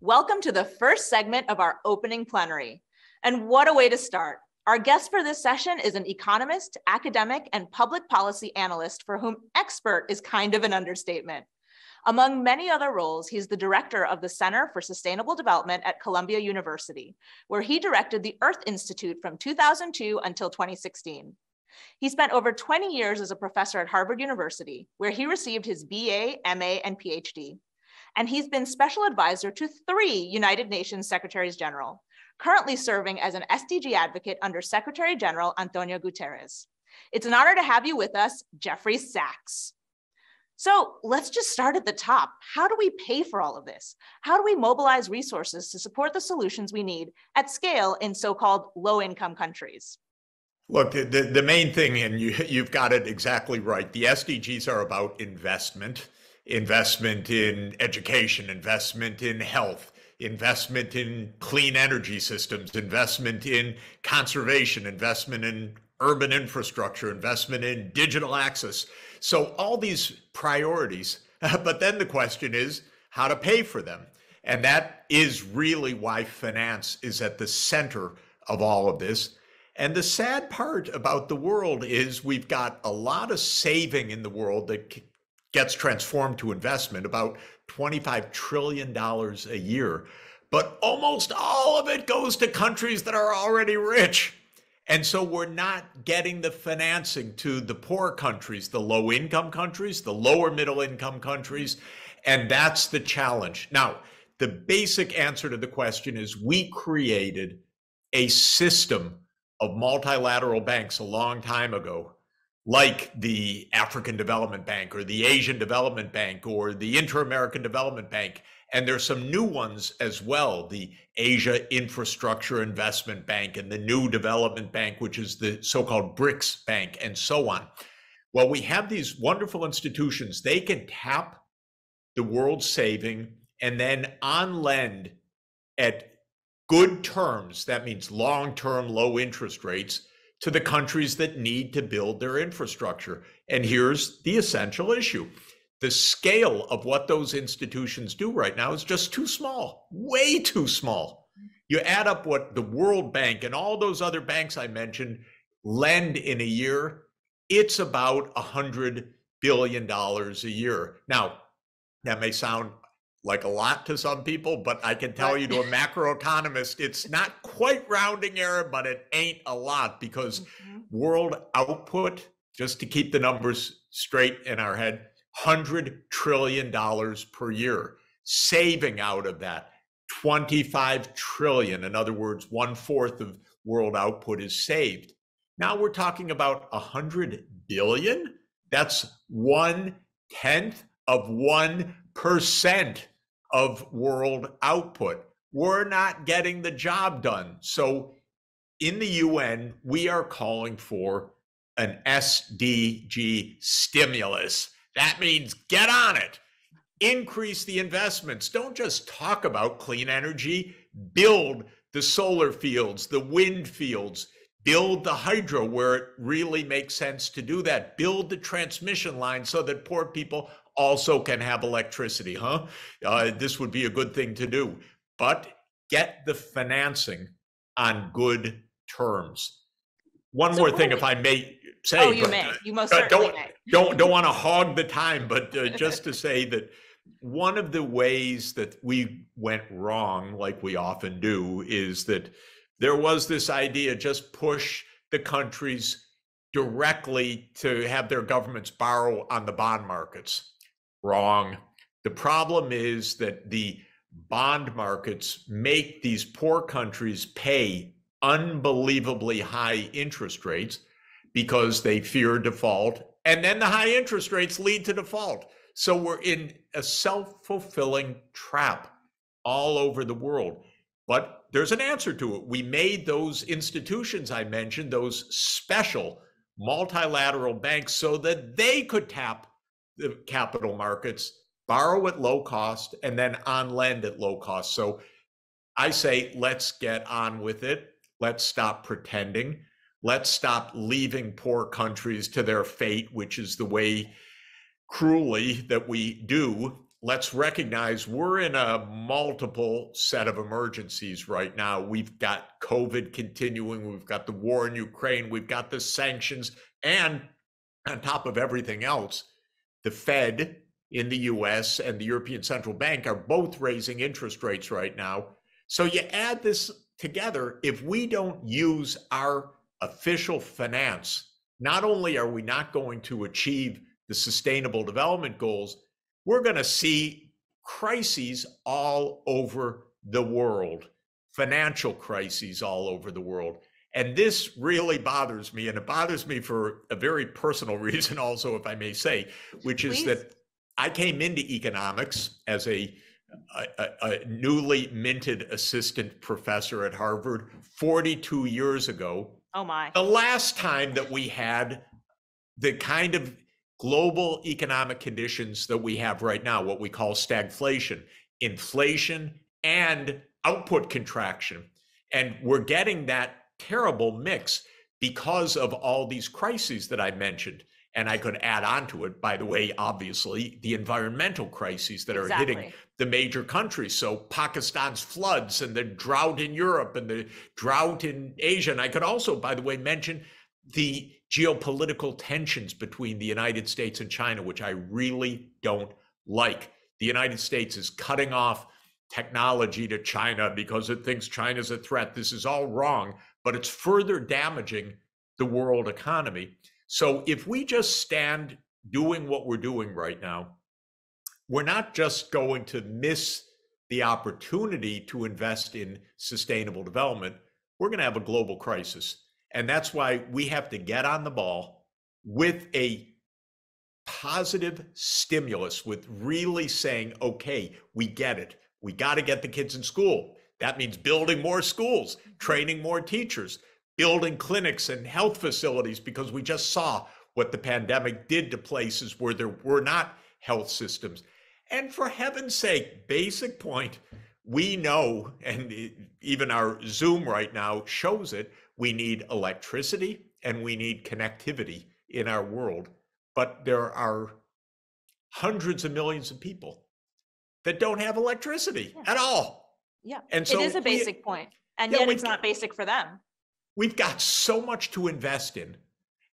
Welcome to the first segment of our opening plenary. And what a way to start. Our guest for this session is an economist, academic, and public policy analyst for whom expert is kind of an understatement. Among many other roles, he's the director of the Center for Sustainable Development at Columbia University, where he directed the Earth Institute from 2002 until 2016. He spent over 20 years as a professor at Harvard University, where he received his BA, MA, and PhD. And he's been special advisor to 3 United Nations Secretaries General, currently serving as an SDG advocate under Secretary General Antonio Guterres. It's an honor to have you with us, Jeffrey Sachs. So let's just start at the top. How do we pay for all of this? How do we mobilize resources to support the solutions we need at scale in so-called low-income countries? Look, the main thing, and you've got it exactly right, the SDGs are about investment in education, investment in health, investment in clean energy systems, investment in conservation, investment in urban infrastructure, investment in digital access. So all these priorities, but then the question is how to pay for them. And that is really why finance is at the center of all of this. And the sad part about the world is we've got a lot of saving in the world that gets transformed to investment, about $25 trillion a year. But almost all of it goes to countries that are already rich. And so we're not getting the financing to the poor countries, the low-income countries, the lower middle-income countries, and that's the challenge. Now, the basic answer to the question is we created a system of multilateral banks a long time ago, like the African Development Bank or the Asian Development Bank or the Inter-American Development Bank. And there's some new ones as well, the Asia Infrastructure Investment Bank and the New Development Bank, which is the so-called BRICS Bank, and so on. Well, we have these wonderful institutions. They can tap the world's saving and then on lend at good terms, that means long-term low interest rates, to the countries that need to build their infrastructure. And here's the essential issue. The scale of what those institutions do right now is just too small, way too small. You add up what the World Bank and all those other banks I mentioned lend in a year, it's about $100 billion a year. Now, that may sound like a lot to some people, but I can tell you to a macroeconomist, it's not quite rounding error, but it ain't a lot because world output, just to keep the numbers straight in our head, $100 trillion per year. Saving out of that, 25 trillion. In other words, 1/4 of world output is saved. Now we're talking about 100 billion. That's 1/10 of 1% of world output. We're not getting the job done. So in the UN, we are calling for an SDG stimulus. That means get on it. Increase the investments. Don't just talk about clean energy. Build the solar fields, the wind fields. Build the hydro where it really makes sense to do that. Build the transmission line so that poor people also can have electricity, this would be a good thing to do. But get the financing on good terms. One more thing, if I may say. Oh, you may. You most certainly may. Don't want to hog the time, but just to say that one of the ways that we went wrong, like we often do, is that there was this idea, just push the countries directly to have their governments borrow on the bond markets. Wrong. The problem is that the bond markets make these poor countries pay unbelievably high interest rates because they fear default. And then the high interest rates lead to default. So we're in a self-fulfilling trap all over the world. But there's an answer to it. We made those institutions I mentioned, those special multilateral banks, so that they could tap the capital markets, borrow at low cost, and then on lend at low cost. So I say, let's get on with it. Let's stop pretending. Let's stop leaving poor countries to their fate, which is the way cruelly that we do, let's recognize we're in a multiple set of emergencies right now. We've got COVID continuing, we've got the war in Ukraine, we've got the sanctions, and on top of everything else, the Fed in the US and the European Central Bank are both raising interest rates right now. So you add this together, if we don't use our official finance, not only are we not going to achieve the sustainable development goals, we're going to see crises all over the world, financial crises all over the world. And this really bothers me, and it bothers me for a very personal reason also, if I may say, which is that I came into economics as a newly minted assistant professor at Harvard 42 years ago. Oh my. The last time that we had the kind of global economic conditions that we have right now, what we call stagflation, inflation, and output contraction. And we're getting that terrible mix because of all these crises that I mentioned. And I could add on to it, by the way, obviously, the environmental crises that are hitting the major countries. So Pakistan's floods and the drought in Europe and the drought in Asia. And I could also, by the way, mention the geopolitical tensions between the United States and China, which I really don't like. The United States is cutting off technology to China because it thinks China's a threat. This is all wrong, but it's further damaging the world economy. So if we just stand doing what we're doing right now, we're not just going to miss the opportunity to invest in sustainable development, we're going to have a global crisis. And that's why we have to get on the ball with a positive stimulus, with really saying, okay, we get it. We got to get the kids in school. That means building more schools, training more teachers, building clinics and health facilities, because we just saw what the pandemic did to places where there were not health systems. And for heaven's sake, basic point, we know, and even our Zoom right now shows it, we need electricity and we need connectivity in our world. But there are hundreds of millions of people that don't have electricity at all. Yeah, and so it is a basic point, and yet it's not basic for them. We've got so much to invest in.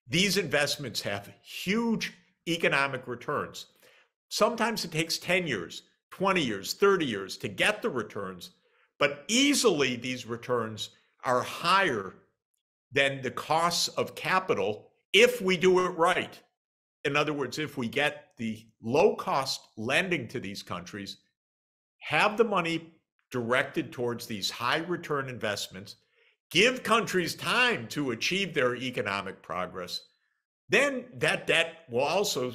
These investments have huge economic returns. Sometimes it takes 10 years, 20 years, 30 years to get the returns, but easily these returns are higher than the costs of capital if we do it right. In other words, if we get the low-cost lending to these countries, have the money directed towards these high-return investments, give countries time to achieve their economic progress, then that debt will also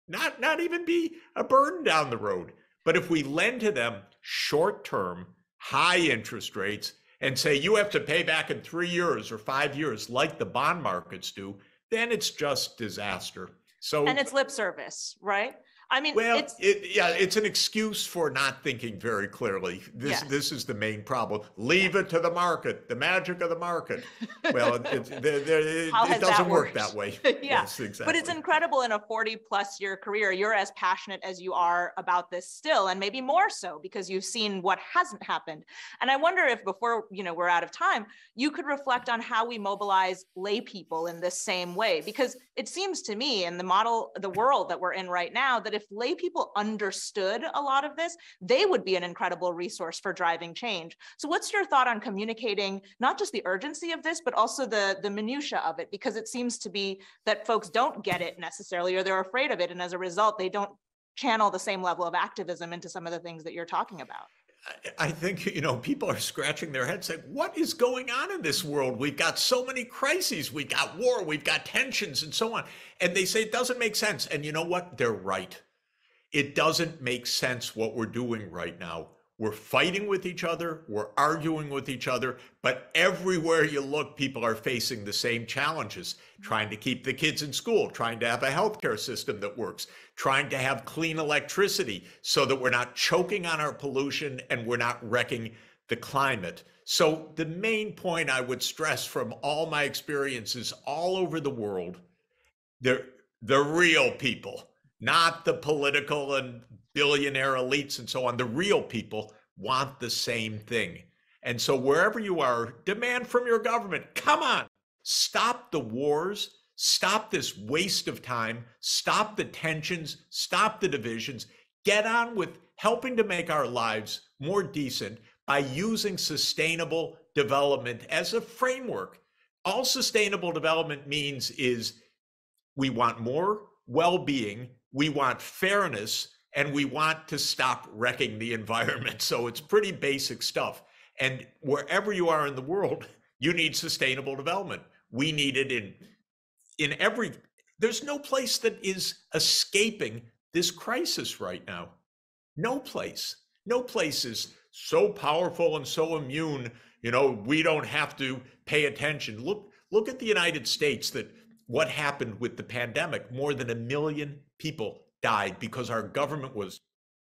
not even be a burden down the road. But if we lend to them short-term, high interest rates and say you have to pay back in 3 years or 5 years like the bond markets do, then it's just disaster. And it's lip service, right? I mean, well, it's an excuse for not thinking very clearly. This is the main problem. Leave it to the market, the magic of the market. Well, it doesn't work that way. Yes, exactly. But it's incredible in a 40+ year career, you're as passionate as you are about this still, and maybe more so because you've seen what hasn't happened. And I wonder if before we're out of time, you could reflect on how we mobilize lay people in this same way, because it seems to me in the world that we're in right now, that if lay people understood a lot of this, they would be an incredible resource for driving change. So what's your thought on communicating not just the urgency of this, but also the minutia of it? Because it seems to be that folks don't get it necessarily, or they're afraid of it. And as a result, they don't channel the same level of activism into some of the things that you're talking about. I think, people are scratching their heads saying, what is going on in this world? We've got so many crises. We've got war, we've got tensions and so on. And they say it doesn't make sense. And you know what? They're right. It doesn't make sense what we're doing right now. We're fighting with each other, we're arguing with each other, but everywhere you look, people are facing the same challenges, trying to keep the kids in school, trying to have a healthcare system that works, trying to have clean electricity so that we're not choking on our pollution and we're not wrecking the climate. So the main point I would stress from all my experiences all over the world, the real people, not the political and billionaire elites and so on. The real people want the same thing. And so wherever you are, demand from your government, come on, stop the wars, stop this waste of time, stop the tensions, stop the divisions, get on with helping to make our lives more decent by using sustainable development as a framework. All sustainable development means is we want more well-being, we want fairness, and we want to stop wrecking the environment. So it's pretty basic stuff. And wherever you are in the world, you need sustainable development. We need it in every, there's no place that is escaping this crisis right now. No place. No place is so powerful and so immune, we don't have to pay attention. Look at the United States, that what happened with the pandemic. More than 1 million people died because our government was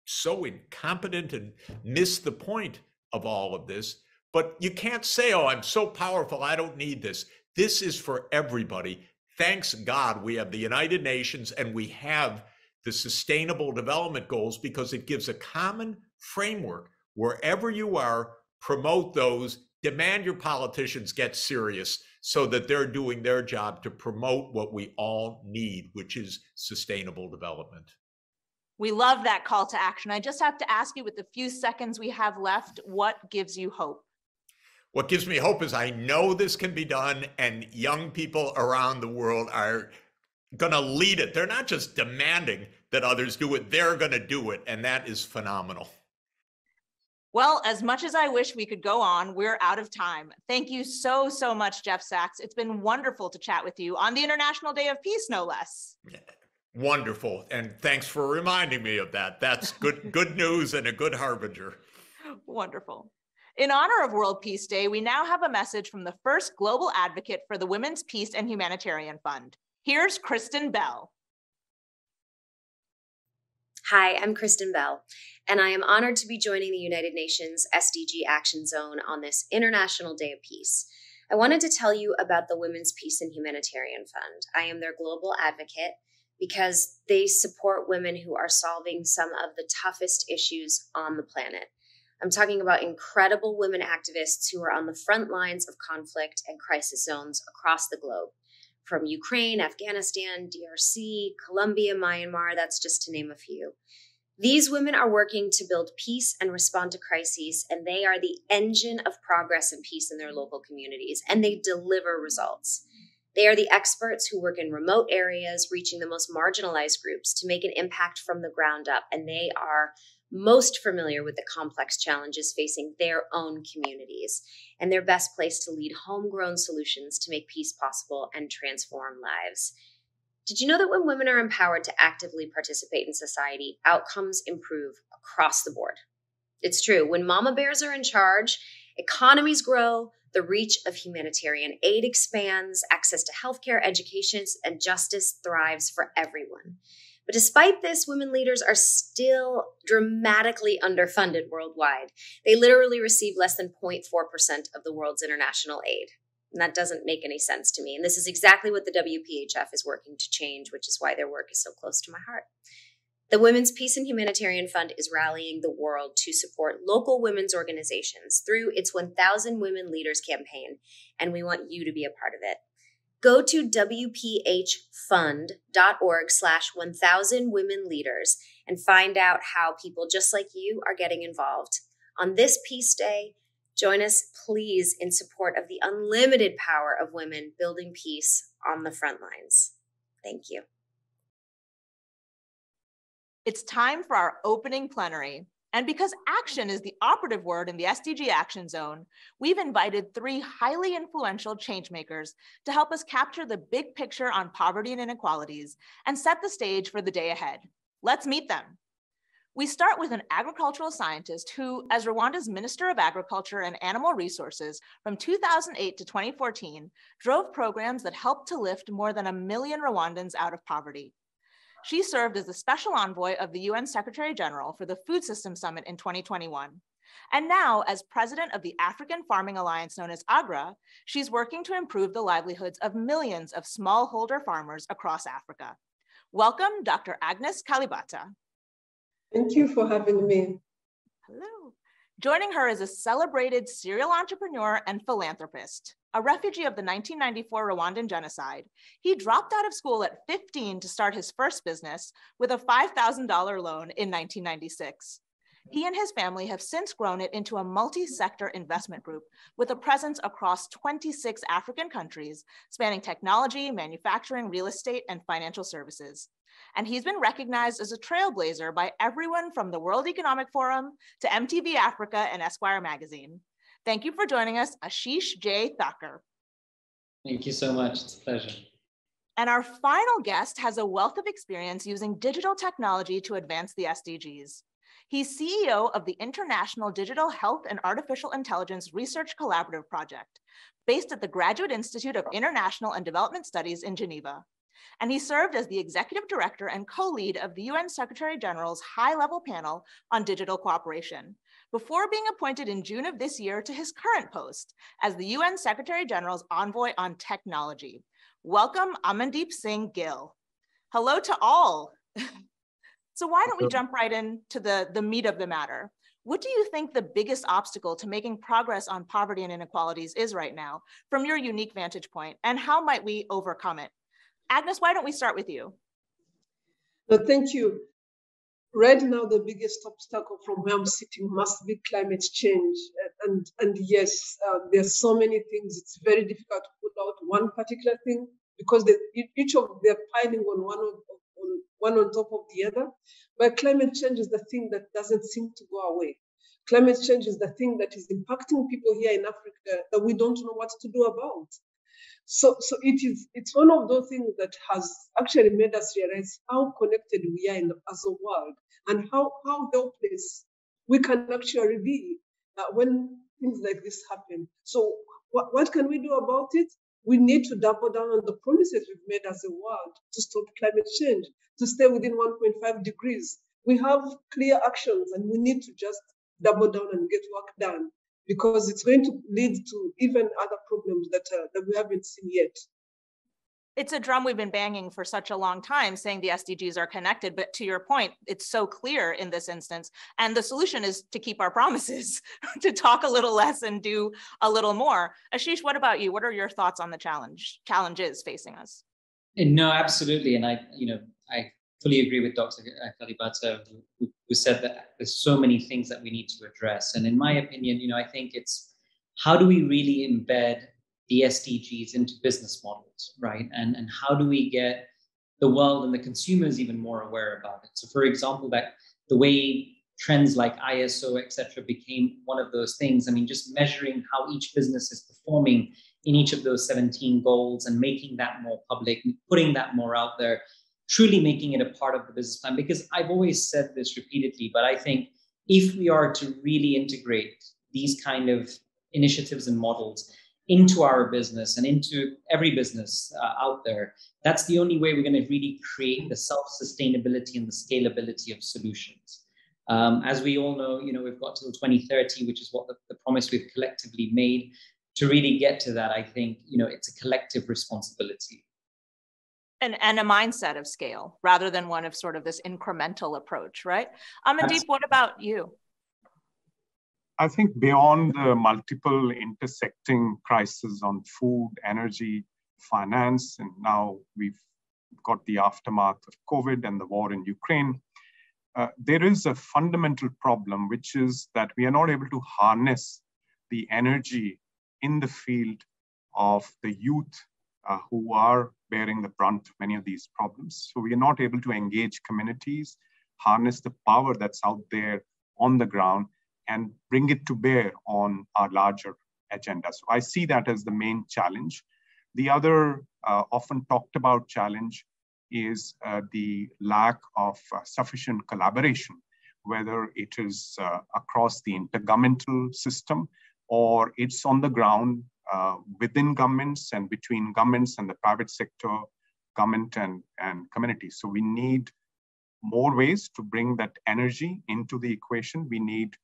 so incompetent and missed the point of all of this. But you can't say, oh, I'm so powerful, I don't need this. This is for everybody. Thanks God we have the United Nations and we have the Sustainable Development Goals, because it gives a common framework. Wherever you are, promote those, demand your politicians get serious so that they're doing their job to promote what we all need, which is sustainable development. We love that call to action. I just have to ask you, with the few seconds we have left, what gives you hope? What gives me hope is I know this can be done, and young people around the world are going to lead it. They're not just demanding that others do it, they're going to do it, and that is phenomenal. Well, as much as I wish we could go on, we're out of time. Thank you so, so much, Jeff Sachs. It's been wonderful to chat with you on the International Day of Peace, no less. Wonderful. And thanks for reminding me of that. That's good news and a good harbinger. Wonderful. In honor of World Peace Day, we now have a message from the first global advocate for the Women's Peace and Humanitarian Fund. Here's Kristen Bell. Hi, I'm Kristen Bell, and I am honored to be joining the United Nations SDG Action Zone on this International Day of Peace. I wanted to tell you about the Women's Peace and Humanitarian Fund. I am their global advocate because they support women who are solving some of the toughest issues on the planet. I'm talking about incredible women activists who are on the front lines of conflict and crisis zones across the globe. From Ukraine, Afghanistan, DRC, Colombia, Myanmar, that's just to name a few. These women are working to build peace and respond to crises, and they are the engine of progress and peace in their local communities, and they deliver results. They are the experts who work in remote areas, reaching the most marginalized groups to make an impact from the ground up, and they are most familiar with the complex challenges facing their own communities, and they're best placed to lead homegrown solutions to make peace possible and transform lives. Did you know that when women are empowered to actively participate in society, outcomes improve across the board? It's true. When mama bears are in charge, economies grow, the reach of humanitarian aid expands, access to healthcare, education, and justice thrives for everyone. But despite this, women leaders are still dramatically underfunded worldwide. They literally receive less than 0.4% of the world's international aid. And that doesn't make any sense to me. And this is exactly what the WPHF is working to change, which is why their work is so close to my heart. The Women's Peace and Humanitarian Fund is rallying the world to support local women's organizations through its 1,000 Women Leaders campaign, and we want you to be a part of it. Go to wphfund.org/1000 women leaders and find out how people just like you are getting involved. On this Peace Day, join us, please, in support of the unlimited power of women building peace on the front lines. Thank you. It's time for our opening plenary. And because action is the operative word in the SDG Action Zone, we've invited 3 highly influential changemakers to help us capture the big picture on poverty and inequalities and set the stage for the day ahead. Let's meet them. We start with an agricultural scientist who, as Rwanda's Minister of Agriculture and Animal Resources from 2008 to 2014, drove programs that helped to lift more than 1 million Rwandans out of poverty. She served as the special envoy of the UN Secretary General for the Food Systems Summit in 2021. And now, as president of the African Farming Alliance known as AGRA, she's working to improve the livelihoods of millions of smallholder farmers across Africa. Welcome, Dr. Agnes Kalibata. Thank you for having me. Hello. Joining her is a celebrated serial entrepreneur and philanthropist. A refugee of the 1994 Rwandan genocide, he dropped out of school at 15 to start his first business with a $5,000 loan in 1996. He and his family have since grown it into a multi-sector investment group with a presence across 26 African countries, spanning technology, manufacturing, real estate, and financial services. And he's been recognized as a trailblazer by everyone from the World Economic Forum to MTV Africa and Esquire magazine. Thank you for joining us, Ashish J. Thakur. Thank you so much. It's a pleasure. And our final guest has a wealth of experience using digital technology to advance the SDGs. He's CEO of the International Digital Health and Artificial Intelligence Research Collaborative Project, based at the Graduate Institute of International and Development Studies in Geneva. And he served as the executive director and co-lead of the UN Secretary General's high-level panel on digital cooperation, before being appointed in June of this year to his current post as the UN Secretary General's envoy on technology. Welcome, Amandeep Singh Gill. Hello to all. So why don't we jump right into the meat of the matter? What do you think the biggest obstacle to making progress on poverty and inequalities is right now, from your unique vantage point, and how might we overcome it? Agnes, why don't we start with you? No, thank you. Right now, the biggest obstacle from where I'm sitting must be climate change. And yes, there's so many things. It's very difficult to pull out one particular thing because each of they're piling on one on top of the other. But climate change is the thing that doesn't seem to go away. Climate change is the thing that is impacting people here in Africa that we don't know what to do about. So it's one of those things that has actually made us realize how connected we are as a world and how helpless we can actually be when things like this happen. So what can we do about it? We need to double down on the promises we've made as a world to stop climate change, to stay within 1.5 degrees. We have clear actions and we need to just double down and get work done, because it's going to lead to even other problems that we haven't seen yet. It's a drum we've been banging for such a long time, saying the SDGs are connected, but to your point, it's so clear in this instance. And the solution is to keep our promises, to talk a little less and do a little more. Ashish, what about you? What are your thoughts on the challenges facing us? No, absolutely. And I fully agree with Dr. Kalibata, who said that there's so many things that we need to address. And in my opinion, I think it's how do we really embed the SDGs into business models, right? And how do we get the world and the consumers even more aware about it? So for example, that the way trends like ISO, et cetera, became one of those things. I mean, just measuring how each business is performing in each of those 17 goals and making that more public, putting that more out there, truly making it a part of the business plan. Because I've always said this repeatedly, but I think if we are to really integrate these kind of initiatives and models into our business and into every business out there, that's the only way we're going to really create the self-sustainability and the scalability of solutions. As we all know, we've got till 2030, which is what the promise we've collectively made. To really get to that, I think, it's a collective responsibility. And a mindset of scale rather than one of sort of this incremental approach, right? Amandeep, what about you? I think beyond the multiple intersecting crises on food, energy, finance, and now we've got the aftermath of COVID and the war in Ukraine, there is a fundamental problem, which is that we are not able to harness the energy in the field of the youth who are bearing the brunt of many of these problems. So we are not able to engage communities, harness the power that's out there on the ground, and bring it to bear on our larger agenda. So I see that as the main challenge. The other often talked about challenge is the lack of sufficient collaboration, whether it is across the intergovernmental system or it's on the ground within governments and between governments and the private sector, government and community. So we need more ways to bring that energy into the equation. We need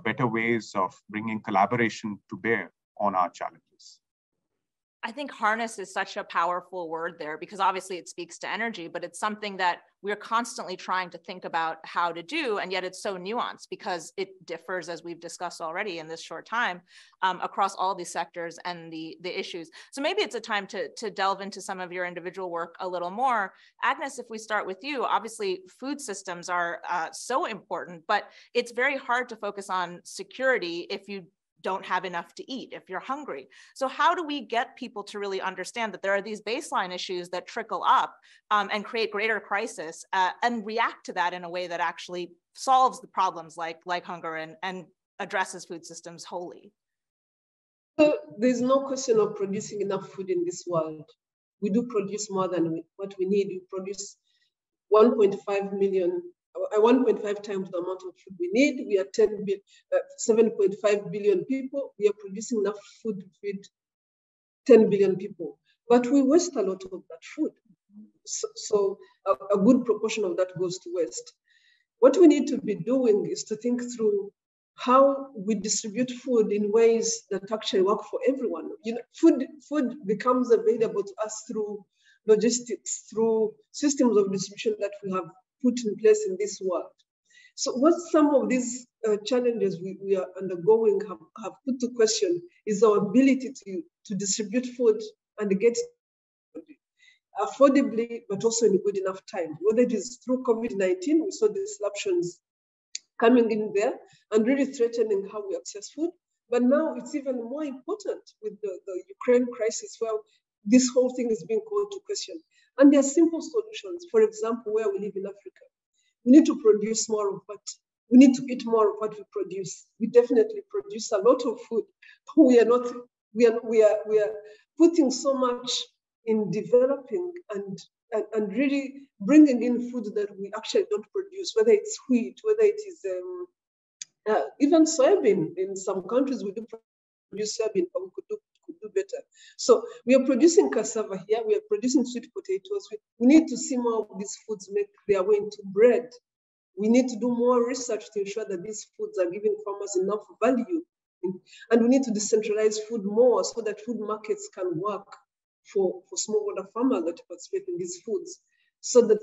better ways of bringing collaboration to bear on our challenges. I think harness is such a powerful word there, because obviously it speaks to energy, but it's something that we're constantly trying to think about how to do. And yet it's so nuanced because it differs, as we've discussed already in this short time, across all these sectors and the issues. So maybe it's a time to delve into some of your individual work a little more. Agnes, if we start with you, obviously food systems are so important, but it's very hard to focus on security if you don't have enough to eat, if you're hungry. So how do we get people to really understand that there are these baseline issues that trickle up and create greater crisis and react to that in a way that actually solves the problems like hunger and addresses food systems wholly? So there's no question of producing enough food in this world. We do produce more than what we need. We produce 1.5 times the amount of food we need. We are 7.5 billion people. We are producing enough food to feed 10 billion people. But we waste a lot of that food. So a good proportion of that goes to waste. What we need to be doing is to think through how we distribute food in ways that actually work for everyone. You know, food becomes available to us through logistics, through systems of distribution that we have put in place in this world. So what some of these challenges we are undergoing have put to question is our ability to distribute food and get affordably, but also in a good enough time. Whether it is through COVID-19, we saw disruptions coming in there and really threatening how we access food. But now it's even more important with the Ukraine crisis, where this whole thing is being called to question. And there are simple solutions. For example, where we live in Africa, we need to produce more of what we need to eat more of what we produce. We definitely produce a lot of food. We are putting so much in developing and really bringing in food that we actually don't produce, whether it's wheat, whether it is even soybean. In some countries, we do produce soybean, but we could do better. So we are producing cassava here, we are producing sweet potatoes. We need to see more of these foods make their way into bread. We need to do more research to ensure that these foods are giving farmers enough value. And we need to decentralize food more so that food markets can work for smallholder farmers that participate in these foods, so that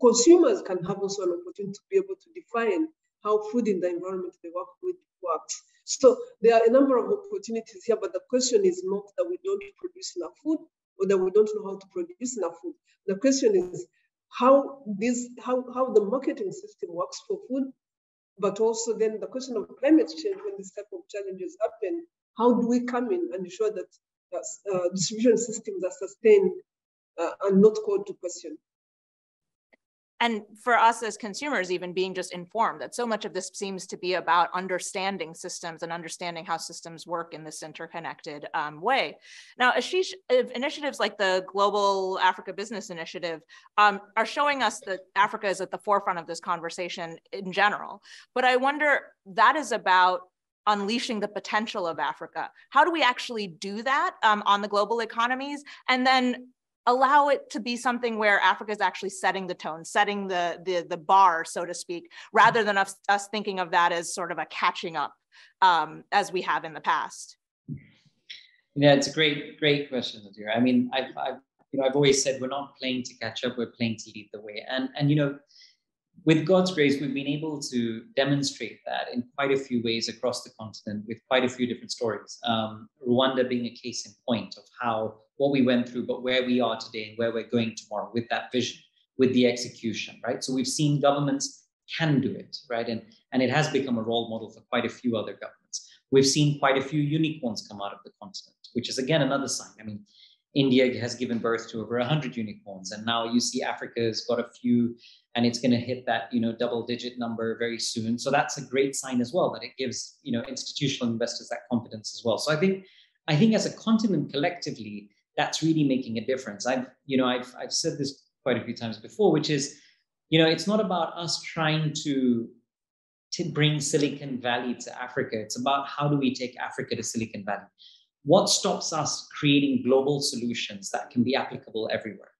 consumers can have also an opportunity to be able to define how food in the environment they work with works. So there are a number of opportunities here, but the question is not that we don't produce enough food or that we don't know how to produce enough food. The question is how the marketing system works for food, but also then the question of climate change. When this type of challenges happen, how do we come in and ensure that distribution systems are sustained and not called to question? And for us as consumers, even being just informed, that so much of this seems to be about understanding systems and understanding how systems work in this interconnected way. Now, Ashish, initiatives like the Global Africa Business Initiative are showing us that Africa is at the forefront of this conversation in general. But I wonder, that is about unleashing the potential of Africa. How do we actually do that on the global economies? And then allow it to be something where Africa is actually setting the tone, setting the bar, so to speak, rather than us thinking of that as sort of a catching up as we have in the past? Yeah, it's a great question, Nadira. I mean, I've always said we're not playing to catch up, we're playing to lead the way. And you know, with God's grace, we've been able to demonstrate that in quite a few ways across the continent with quite a few different stories. Rwanda being a case in point of how what we went through, but where we are today and where we're going tomorrow with that vision, with the execution, right? So we've seen governments can do it, right? And it has become a role model for quite a few other governments. We've seen quite a few unicorns come out of the continent, which is again another sign. I mean, India has given birth to over 100 unicorns, and now you see Africa's got a few, and it's going to hit that double-digit number very soon. So that's a great sign as well, that it gives institutional investors that confidence as well. So I think as a continent collectively, that's really making a difference. I've said this quite a few times before, which is, it's not about us trying to bring Silicon Valley to Africa. It's about how do we take Africa to Silicon Valley. What stops us creating global solutions that can be applicable everywhere,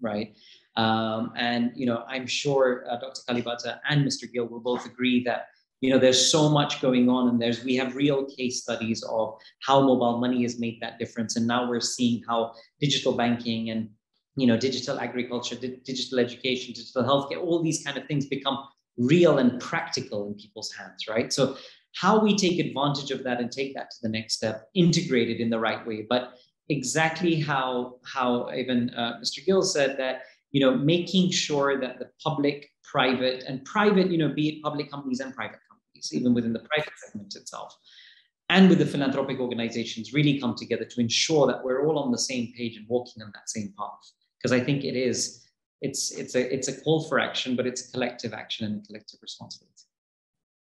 right? And I'm sure Dr. Kalibata and Mr. Gill will both agree that There's so much going on, and we have real case studies of how mobile money has made that difference. And now we're seeing how digital banking and digital agriculture, digital education, digital healthcare, all these kind of things become real and practical in people's hands, right? So how we take advantage of that and take that to the next step, integrate it in the right way. But exactly how even Mr. Gill said that, making sure that the public, private, be it public companies and private companies, even within the private segment itself, and with the philanthropic organizations really come together to ensure that we're all on the same page and walking on that same path. Because I think it's a call for action, but it's a collective action and a collective responsibility.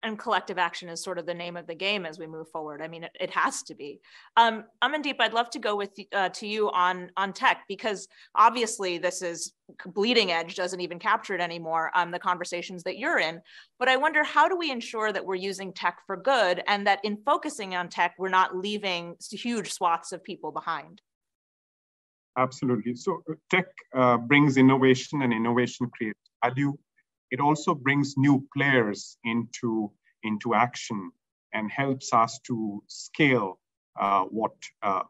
And collective action is sort of the name of the game as we move forward. I mean, it has to be. Amandeep, I'd love to go to you on tech, because obviously this is bleeding edge, doesn't even capture it anymore, the conversations that you're in. But I wonder, how do we ensure that we're using tech for good, and that in focusing on tech, we're not leaving huge swaths of people behind? Absolutely. So tech brings innovation, and innovation creates value. It also brings new players into action and helps us to scale what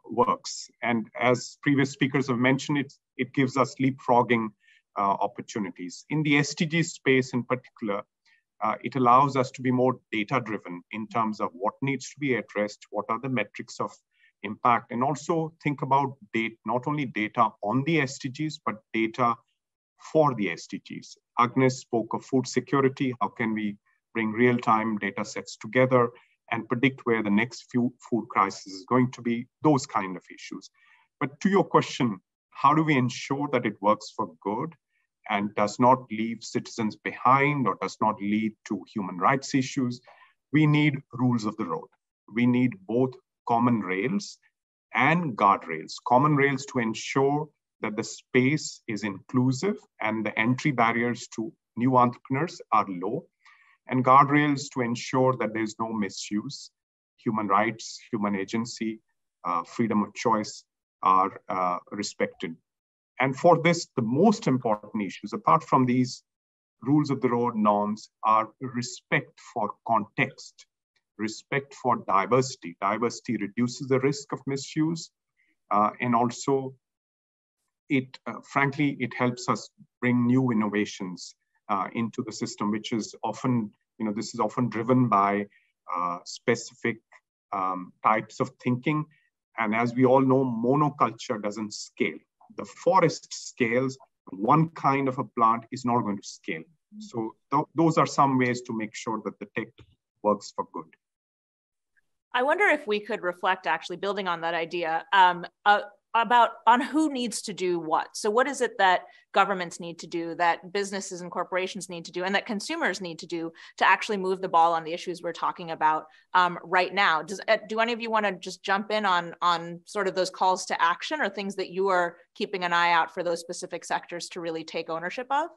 works. And as previous speakers have mentioned, it gives us leapfrogging opportunities. In the SDG space in particular, it allows us to be more data-driven in terms of what needs to be addressed, what are the metrics of impact, and also think about not only data on the SDGs, but data for the SDGs. Agnes spoke of food security. How can we bring real-time data sets together and predict where the next food crisis is going to be? Those kind of issues. But to your question, how do we ensure that it works for good and does not leave citizens behind or does not lead to human rights issues? We need rules of the road. We need both common rails and guardrails. Common rails to ensure that the space is inclusive and the entry barriers to new entrepreneurs are low, and guardrails to ensure that there's no misuse. Human rights, human agency, freedom of choice are respected. And for this, the most important issues, apart from these rules of the road norms, are respect for context, respect for diversity. Diversity reduces the risk of misuse, and also frankly, it helps us bring new innovations into the system, which is often, this is often driven by specific types of thinking. And as we all know, monoculture doesn't scale. The forest scales, one kind of a plant is not going to scale. So those are some ways to make sure that the tech works for good. I wonder if we could reflect, actually building on that idea, about who needs to do what. So what is it that governments need to do, that businesses and corporations need to do, and that consumers need to do to actually move the ball on the issues we're talking about right now? Do any of you want to just jump in on sort of those calls to action, or things that you are keeping an eye out for those specific sectors to really take ownership of?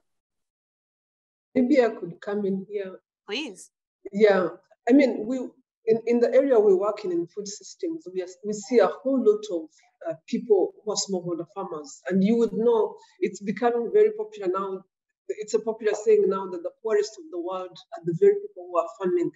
Maybe I could come in here. Please. Yeah, I mean, in the area we're working in food systems, we see a whole lot of people who are smallholder farmers. And you would know it's becoming very popular now. It's a popular saying now that the poorest of the world are the very people who are farming.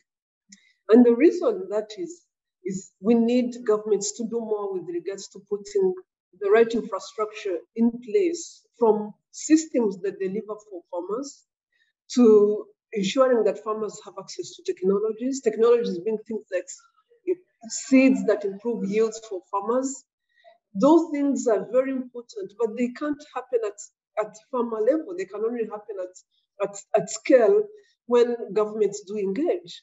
And the reason that is we need governments to do more with regards to putting the right infrastructure in place, from systems that deliver for farmers to ensuring that farmers have access to technologies being things like seeds that improve yields for farmers. Those things are very important, but they can't happen at farmer level. They can only happen at scale when governments do engage.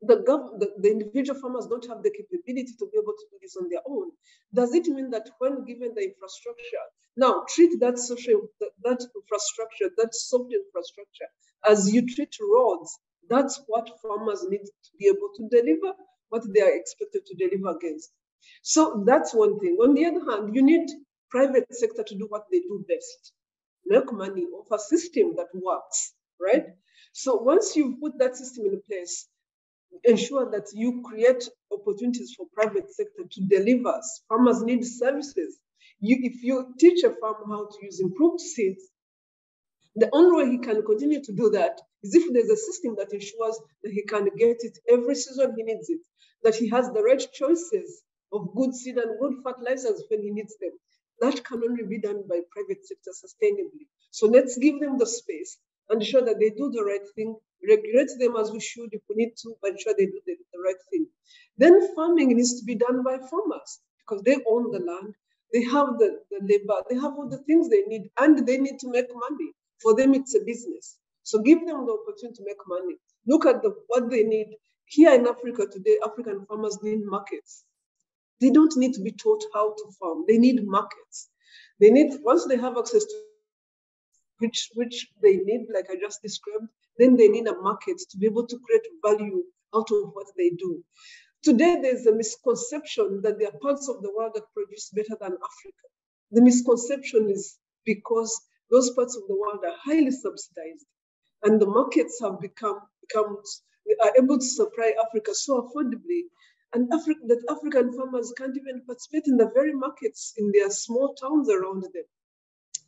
The individual farmers don't have the capability to be able to do this on their own. Does it mean that when given the infrastructure, now treat that infrastructure, that soft infrastructure, as you treat roads? That's what farmers need to be able to deliver, what they are expected to deliver against. So that's one thing. On the other hand, you need private sector to do what they do best, make money off a system that works, right? So once you've put that system in place, ensure that you create opportunities for private sector to deliver. Farmers need services. If you teach a farmer how to use improved seeds, the only way he can continue to do that is if there's a system that ensures that he can get it every season he needs it, that he has the right choices of good seed and good fertilizers when he needs them. That can only be done by private sector sustainably. So let's give them the space and ensure that they do the right thing, regulate them as we should if we need to, but ensure they do the right thing. Then farming needs to be done by farmers because they own the land, they have the labor, they have all the things they need, and they need to make money. For them, it's a business. So give them the opportunity to make money. Look at what they need. Here in Africa today, African farmers need markets. They don't need to be taught how to farm. They need markets. They need, once they have access to which they need, like I just described, then they need a market to be able to create value out of what they do. Today, there's a misconception that there are parts of the world that produce better than Africa. The misconception is because those parts of the world are highly subsidized, and the markets have are able to supply Africa so affordably, and that African farmers can't even participate in the very markets in their small towns around them.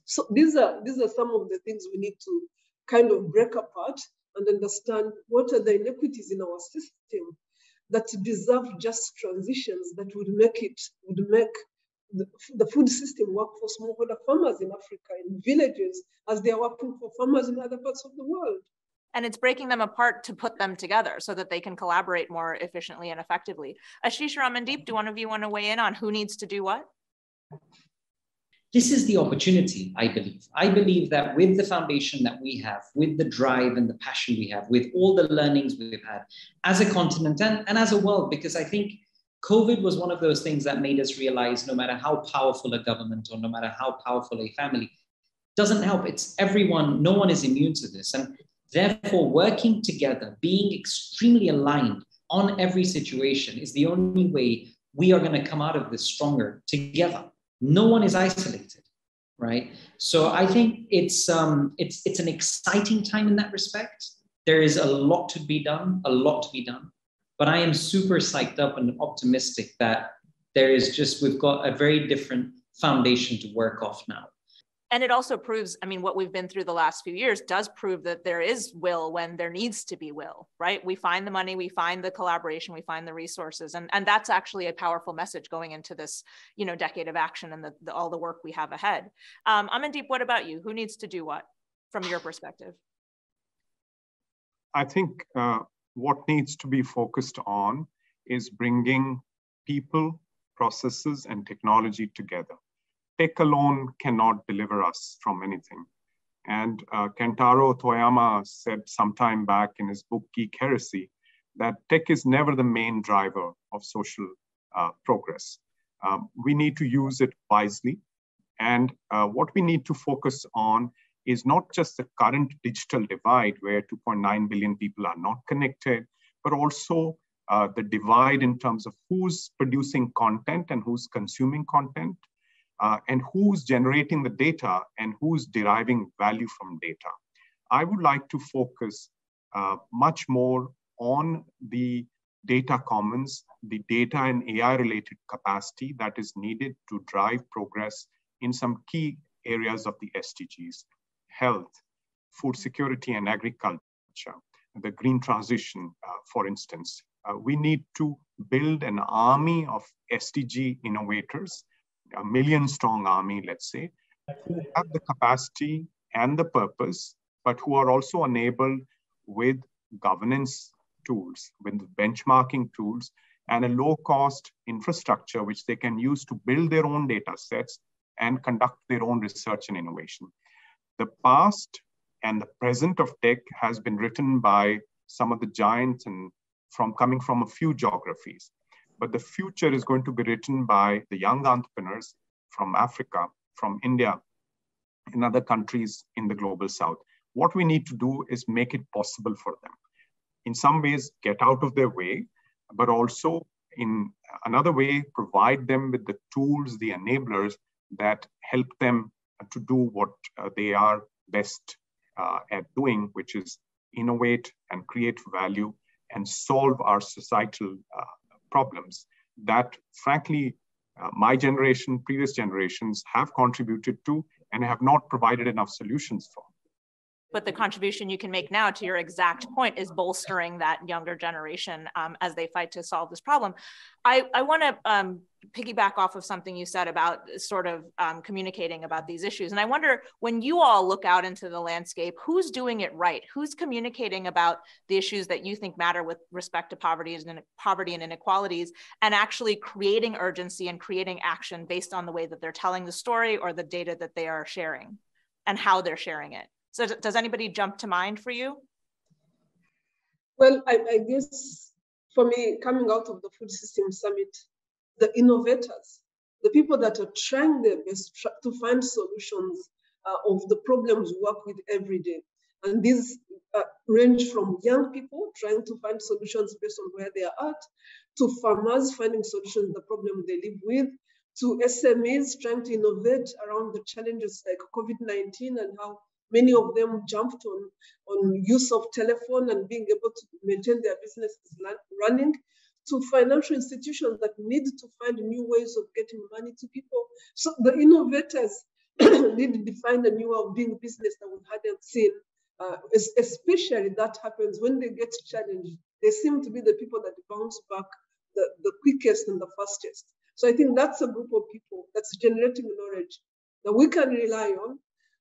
So these are some of the things we need to kind of break apart and understand what are the inequities in our system that deserve just transitions that would make the food system work for smallholder farmers in Africa, in villages, as they are working for farmers in other parts of the world. And it's breaking them apart to put them together so that they can collaborate more efficiently and effectively. Ashish, Ramandeep, do one of you want to weigh in on who needs to do what? This is the opportunity, I believe. I believe that with the foundation that we have, with the drive and the passion we have, with all the learnings we've had as a continent and as a world, because I think COVID was one of those things that made us realize no matter how powerful a government or no matter how powerful a family, doesn't help. It's everyone, no one is immune to this. And therefore, working together, being extremely aligned on every situation is the only way we are going to come out of this stronger together. No one is isolated, right? So I think it's an exciting time in that respect. There is a lot to be done, but I am super psyched up and optimistic that we've got a very different foundation to work off now. And it also proves, I mean, what we've been through the last few years does prove that there is will when there needs to be will, right? We find the money, we find the collaboration, we find the resources. And that's actually a powerful message going into this, decade of action and all the work we have ahead. Amandeep, what about you? Who needs to do what from your perspective? I think what needs to be focused on is bringing people, processes, and technology together. Tech alone cannot deliver us from anything. And Kentaro Toyama said sometime back in his book, Geek Heresy, that tech is never the main driver of social progress. We need to use it wisely. And what we need to focus on is not just the current digital divide where 2.9 billion people are not connected, but also the divide in terms of who's producing content and who's consuming content. And who's generating the data and who's deriving value from data. I would like to focus much more on the data commons, the data and AI-related capacity that is needed to drive progress in some key areas of the SDGs: health, food security and agriculture, the green transition, for instance. We need to build an army of SDG innovators, a million-strong army, let's say, who have the capacity and the purpose, but who are also enabled with governance tools, with benchmarking tools, and a low-cost infrastructure which they can use to build their own data sets and conduct their own research and innovation. The past and the present of tech has been written by some of the giants and coming from a few geographies. But the future is going to be written by the young entrepreneurs from Africa, from India, and other countries in the global south. What we need to do is make it possible for them. In some ways, get out of their way, but also in another way, provide them with the tools, the enablers that help them to do what they are best at doing, which is innovate and create value and solve our societal problems that, frankly, my generation, previous generations have contributed to and have not provided enough solutions for. But the contribution you can make now, to your exact point, is bolstering that younger generation as they fight to solve this problem. I want to piggyback off of something you said about sort of communicating about these issues. And I wonder, when you all look out into the landscape, who's doing it right? Who's communicating about the issues that you think matter with respect to poverty and inequalities, and actually creating urgency and creating action based on the way that they're telling the story or the data that they are sharing and how they're sharing it? So does anybody jump to mind for you? Well, I guess for me, coming out of the Food System Summit, the innovators, the people that are trying their best to find solutions of the problems we work with every day. And these range from young people trying to find solutions based on where they are at, to farmers finding solutions to the problem they live with, to SMEs trying to innovate around the challenges like COVID-19 and how many of them jumped on use of telephone and being able to maintain their businesses running, to financial institutions that need to find new ways of getting money to people. So the innovators need to find a new way of doing business that we hadn't seen. Especially that happens when they get challenged. They seem to be the people that bounce back the quickest and the fastest. So I think that's a group of people that's generating knowledge that we can rely on.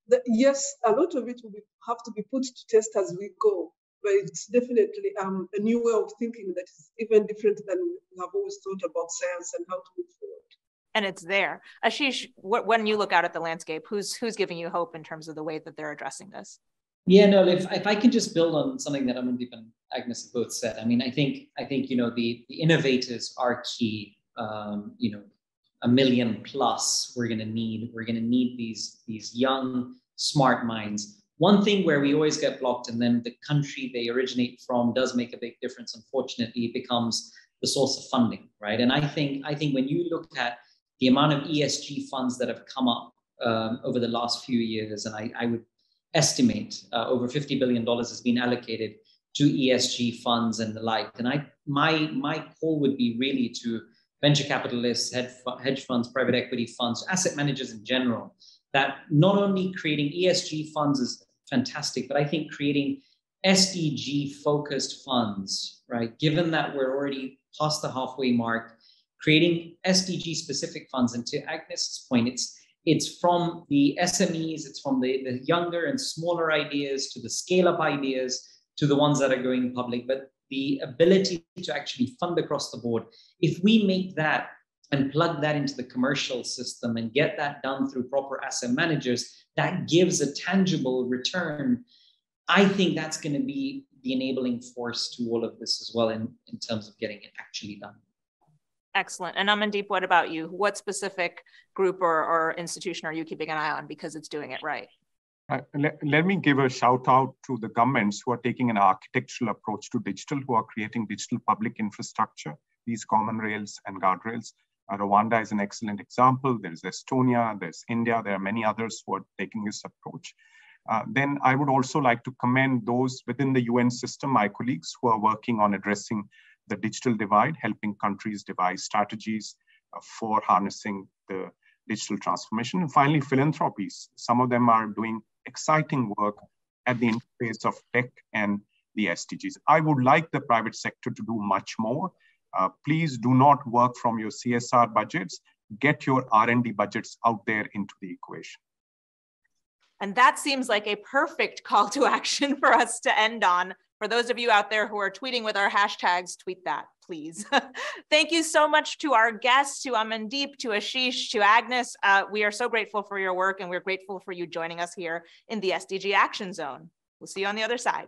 That, yes, a lot of it will have to be put to test as we go, but it's definitely a new way of thinking that is even different than we have always thought about science and how to move forward. And it's there. Ashish, when you look out at the landscape, who's giving you hope in terms of the way that they're addressing this? Yeah, no, if I can just build on something that Amandeep and Agnes both said. I mean, I think the innovators are key. 1 million plus we're gonna need these young, smart minds. One thing where we always get blocked, and then the country they originate from does make a big difference. Unfortunately, it becomes the source of funding, right? And I think when you look at the amount of ESG funds that have come up over the last few years, and I would estimate over $50 billion has been allocated to ESG funds and the like. And my call would be really to venture capitalists, hedge funds, private equity funds, asset managers in general, that not only creating ESG funds is fantastic, but I think creating SDG focused funds, right? Given that we're already past the halfway mark, creating SDG specific funds. And to Agnes's point, it's from the SMEs, it's from the younger and smaller ideas to the scale up ideas to the ones that are going public, but the ability to actually fund across the board. If we make that and plug that into the commercial system and get that done through proper asset managers, that gives a tangible return. I think that's going to be the enabling force to all of this as well in terms of getting it actually done. Excellent. And Amandeep, what about you? What specific group or institution are you keeping an eye on because it's doing it right? Let me give a shout out to the governments who are taking an architectural approach to digital, who are creating digital public infrastructure, these common rails and guardrails. Rwanda is an excellent example. There's Estonia, there's India, there are many others who are taking this approach. Then I would also like to commend those within the UN system, my colleagues who are working on addressing the digital divide, helping countries devise strategies for harnessing the digital transformation. And finally, philanthropies. Some of them are doing exciting work at the interface of tech and the SDGs. I would like the private sector to do much more. Please do not work from your CSR budgets. Get your R&D budgets out there into the equation. And that seems like a perfect call to action for us to end on. For those of you out there who are tweeting with our hashtags, tweet that, please. Thank you so much to our guests, to Amandeep, to Ashish, to Agnes. We are so grateful for your work, and we're grateful for you joining us here in the SDG Action Zone. We'll see you on the other side.